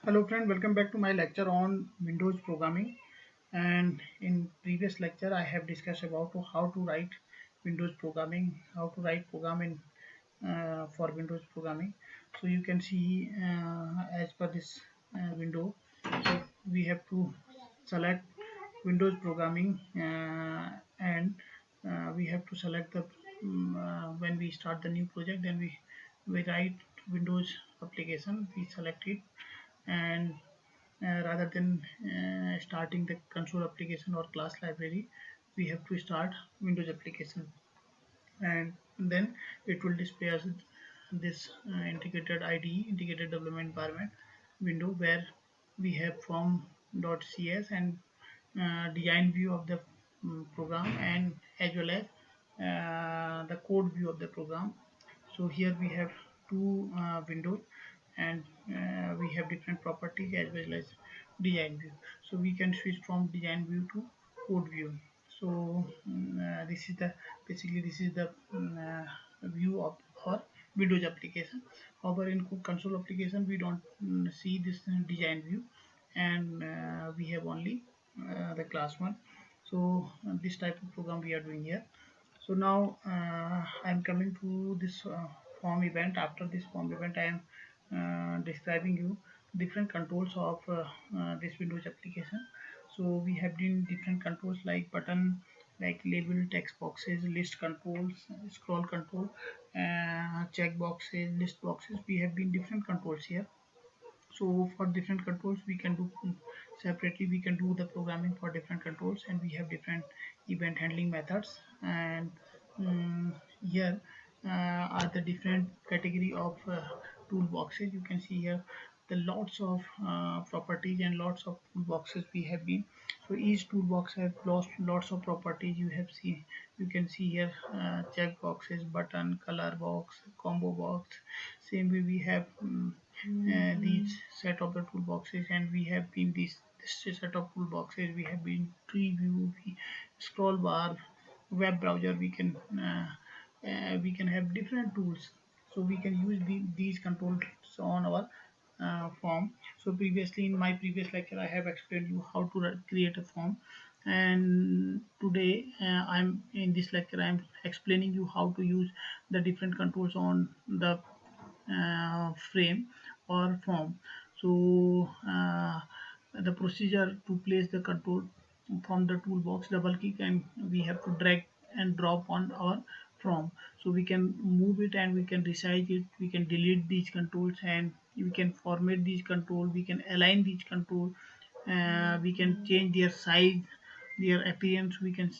Hello friend, welcome back to my lecture on Windows programming. And in previous lecture I have discussed about how to write Windows programming, how to write program in for Windows programming. So you can see as per this window, so we have to select Windows programming and we have to select the when we start the new project, then we write Windows application, we select it, and rather than starting the console application or class library, we have to start Windows application, and then it will display us this integrated IDE, integrated development environment window, where we have form.cs and design view of the program, and as well as the code view of the program. So here we have two windows, and we have different properties as well as design view. So we can switch from design view to code view. So this is the basically this is the view of our Windows application. However, in console application we don't see this design view, and we have only the class one. So this type of program we are doing here. So now I'm coming to this form event. After this form event, I am describing you different controls of this Windows application. So we have been different controls like button, like label, text boxes, list controls, scroll control, check boxes, list boxes. We have been different controls here. So for different controls we can do separately, we can do the programming for different controls, and we have different event handling methods. And here are the different category of toolboxes. You can see here the lots of properties and lots of toolboxes we have been. So each toolbox has lots of properties. You can see here check boxes, button, color box, combo box. Same way we have these set of the toolboxes, and we have been this set of toolboxes. We have been tree view, scroll bar, web browser. We can have different tools, so we can use these controls on our form. So previously in my previous lecture I have explained you how to create a form, and today I'm in this lecture I'm explaining you how to use the different controls on the frame or form. So the procedure to place the control from the toolbox, double click, and we have to drag and drop on our form. So we can move it and we can resize it, we can delete these controls, and we can format these control, we can align these control, we can change their size, their appearance we can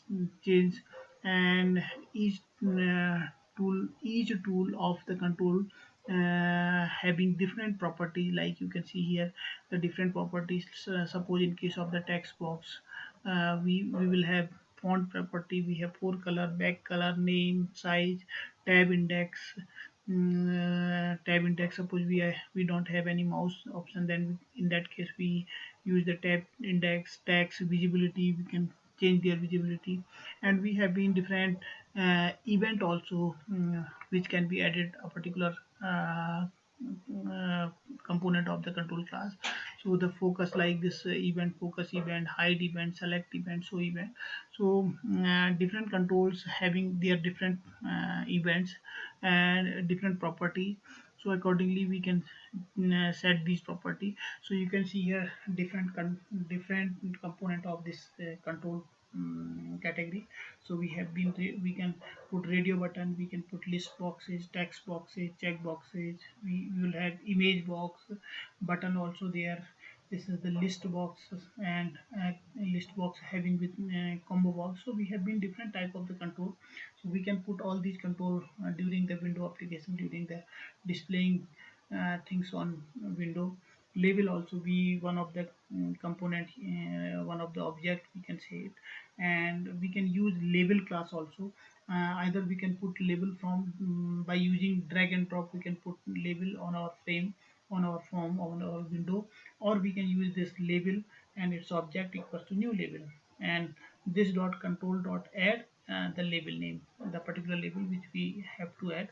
change. And each tool of the control having different properties, like you can see here the different properties. Suppose in case of the text box, we will have font property, we have four color, back color, name, size, tab index. Tab index, suppose we don't have any mouse option, then in that case we use the tab index. Text visibility, we can change their visibility. And we have been different event also, which can be added a particular uh, component of the control class. So the focus, like this event, focus event, hide event, select event, show event. So different controls having their different events and different property. So accordingly we can set these property. So you can see here different component of this control category. So we can put radio button, we can put list boxes, text boxes, check boxes, we will have image box, button also there. This is the list box, and list box having with combo box. So we have been different type of the control. So we can put all these control during the window application, during the displaying things on window. Label also be one of the component, one of the object we can say it. And we can use label class also. Either we can put label from by using drag and drop, we can put label on our frame, on our form, on our window. Or we can use this label and its object equals to new label, and this dot control dot add the label name, the particular label which we have to add,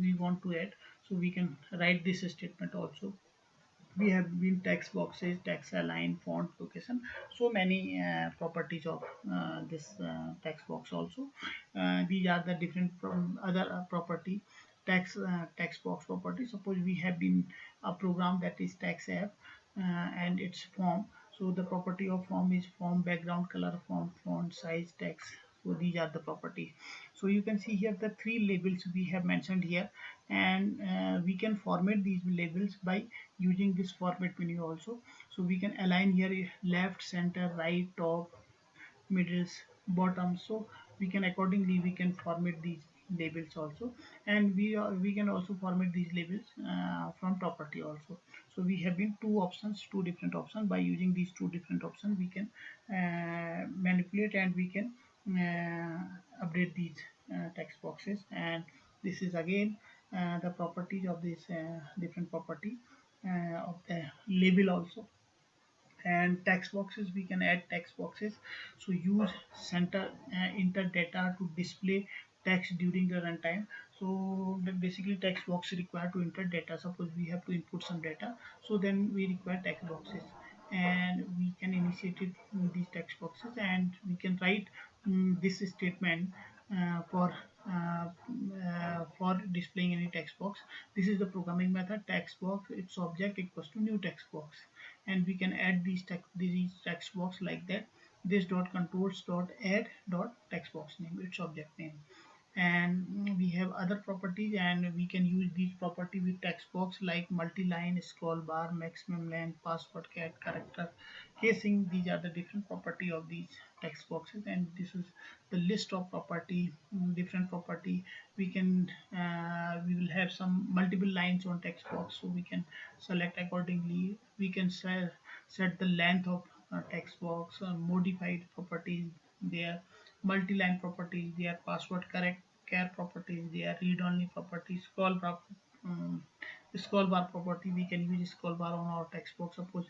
we want to add. So we can write this statement also. we have been text boxes, text align, font location, so many properties of this text box also. These are the different from other property text box property. Suppose we have been a program that is text app, and its form. So the property of form is form background color, form font size, text. So these are the properties. So you can see here the three labels we have mentioned here, and we can format these labels by using this format menu also. So we can align here left, center, right, top, middles, bottom. So we can accordingly we can format these labels also, and we can also format these labels from property also. So we have been two different options. By using these two different options, we can manipulate, and we can update these text boxes. And this is again the properties of this different property of the label also. And text boxes, we can add text boxes. So use center enter data to display text during the runtime. So basically text box required to enter data. Suppose we have to input some data, so then we require text boxes, and we can initiate it with these text boxes, and we can write this statement for displaying any text box. This is the programming method text box. Its object equals to new text box, and we can add these text box like that. This dot controls dot add dot text box name, its object name. And we have other properties, and we can use these property with text box like multi-line, scroll bar, maximum length, password cat, character, casing. These are the different property of these text boxes, and this is the list of property, different property. We will have some multiple lines on text box, so we can select accordingly. We can set the length of text box, modified properties there, multi-line properties there, password correct care properties there, read only properties, um, scroll bar property. We can use scroll bar on our text box. Suppose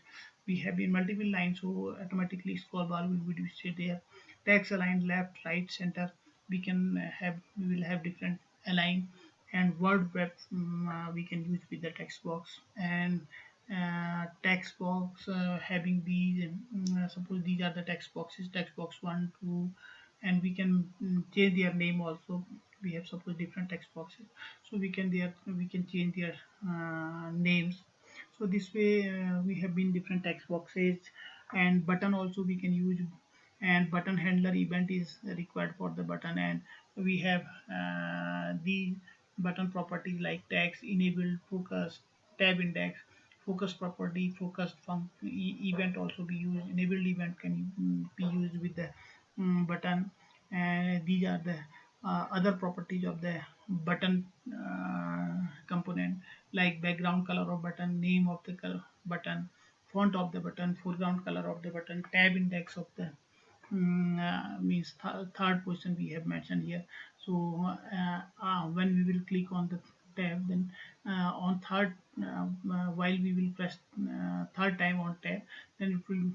we have been multiple lines, so automatically scroll bar will be displayed there. Text align left, right, center. We will have different align. And word web, we can use with the text box. And text box having these, suppose these are the text boxes, text box 1 2, and we can change their name also. We have suppose different text boxes, so we can change their names. So this way we have been different text boxes. And button also we can use, and button handler event is required for the button. And we have the button properties like text enabled, focus, tab index, focus property, focused event also be used. Enabled event can be used with the button. And these are the other properties of the button component, like background color of button, name of the button, font of the button, foreground color of the button, tab index of the means third position we have mentioned here. So when we will click on the tab, then on third while we will press third time on tab, then it will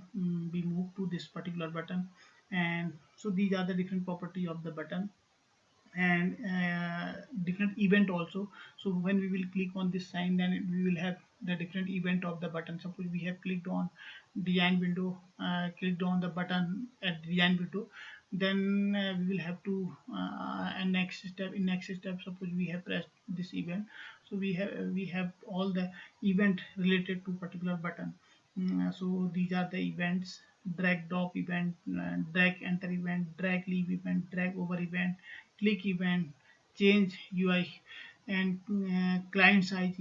be moved to this particular button. And so these are the different property of the button. And different event also. So when we will click on this sign, then we will have the different event of the button. Suppose we have clicked on design window, clicked on the button at design window, then we will have to and next step, suppose we have pressed this event. So we have all the event related to particular button. So these are the events: drag drop event, drag enter event, drag leave event, drag over event, click event, change UI, and client size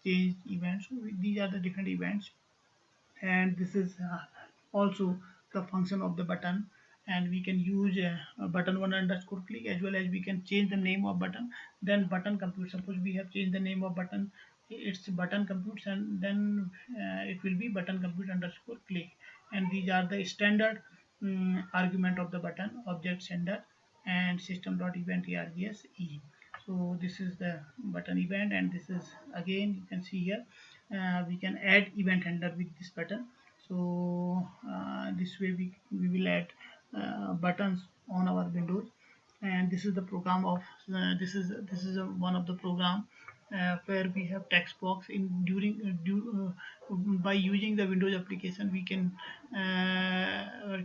change event. So these are the different events. And this is also the function of the button. And we can use button one underscore click, as well as we can change the name of button, then button compute. Suppose we have changed the name of button, it's button computes, and then it will be button compute underscore click. And these are the standard argument of the button: object sender and system dot event args e. So this is the button event. And this is again, you can see here, we can add event handler with this button. So this way we will add buttons on our windows. And this is the program of this is one of the program where we have text box in by using the Windows application we can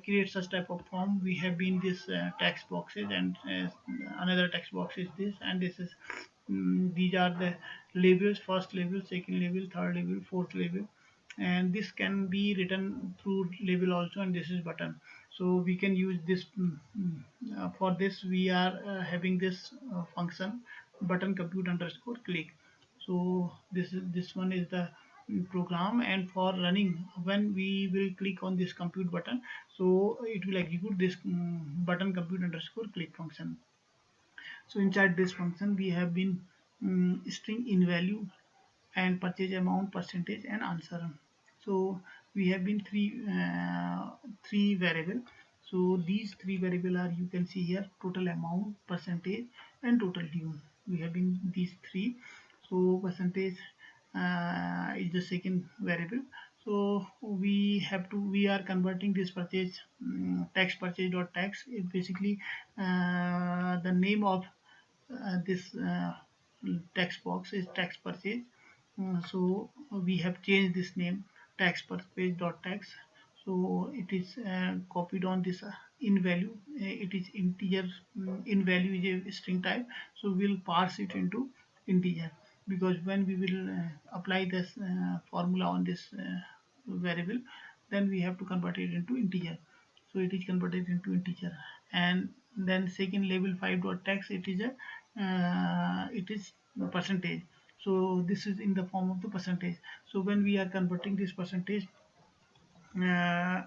create such type of form. We have been this text boxes, and another text box is this, and this is these are the labels: first label, second label, third label, fourth label, and this can be written through label also, and this is button. So we can use this for this we are having this function button compute underscore click. So this one is the program, and for running, when we will click on this compute button, so it will execute this button compute underscore click function. So inside this function we have been string in value and purchase amount, percentage, and answer. So we have been three variable. So these three variable are, you can see here, total amount, percentage, and total due. We have been these three. So percentage is the second variable. So we are converting this purchase text purchase dot text. It basically the name of this text box is text purchase. So we have changed this name, text purchase dot text. So it is copied on this in value. It is integer. In value is a string type, so we'll parse it into integer, because when we will apply this formula on this variable, then we have to convert it into integer. So it is converted into integer. And then second label 5 dot text, it is percentage. So this is in the form of the percentage. So when we are converting this percentage uh,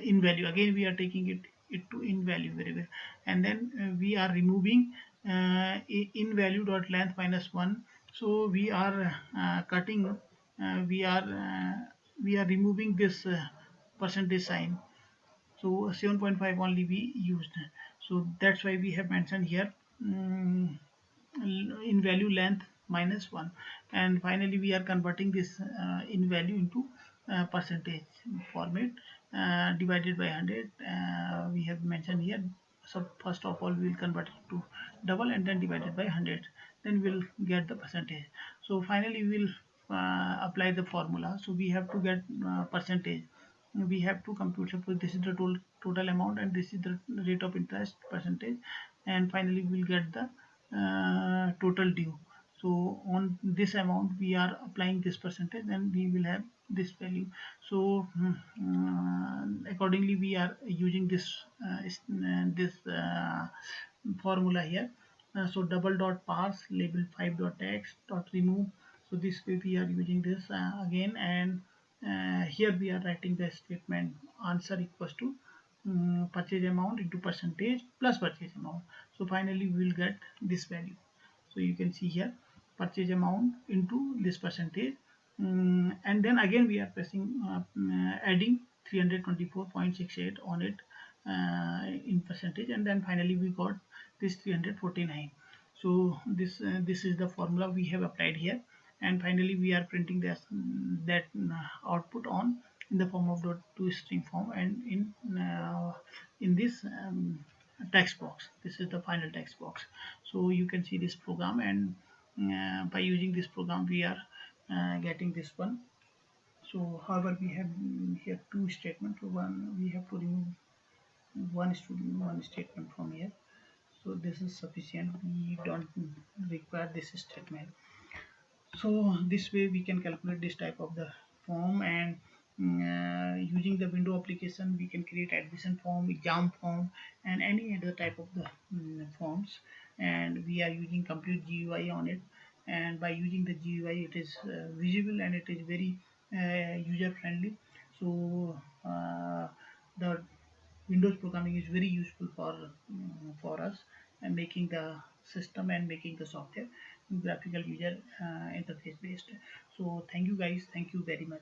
in value, again we are taking it to in value variable, and then we are removing in value dot length minus 1. So we are cutting, we are removing this percentage sign. So 7.5 only we used. So that's why we have mentioned here in value length minus 1. And finally we are converting this in value into percentage format, divided by 100. We have mentioned here. So first of all we will convert it to double, and then divided by 100, then we'll get the percentage. So finally we'll apply the formula. So we have to get percentage. We have to compute, suppose this is the total amount, and this is the rate of interest percentage, and finally we'll get the total due. So on this amount we are applying this percentage, and we will have this value. So accordingly we are using this formula here. So double dot parse label 5 dot text dot remove. So this way we are using this again, and here we are writing the statement answer equals to purchase amount into percentage plus purchase amount. So finally we will get this value. So you can see here, purchase amount into this percentage, and then again we are pressing adding 324.68 on it in percentage, and then finally we got this 349. So this is the formula we have applied here, and finally we are printing this that output on in the form of to string form, and in this text box. This is the final text box. So you can see this program, and by using this program we are getting this one. So however we have here two statements. One, we have to remove one statement from here. So this is sufficient, we don't require this statement. So this way we can calculate this type of the form, and using the window application we can create admission form, exam form, and any other type of the forms. And we are using complete GUI on it, and by using the GUI it is visible, and it is very user friendly. So the Windows programming is very useful for us, and making the system and making the software graphical user interface based. So thank you guys, thank you very much.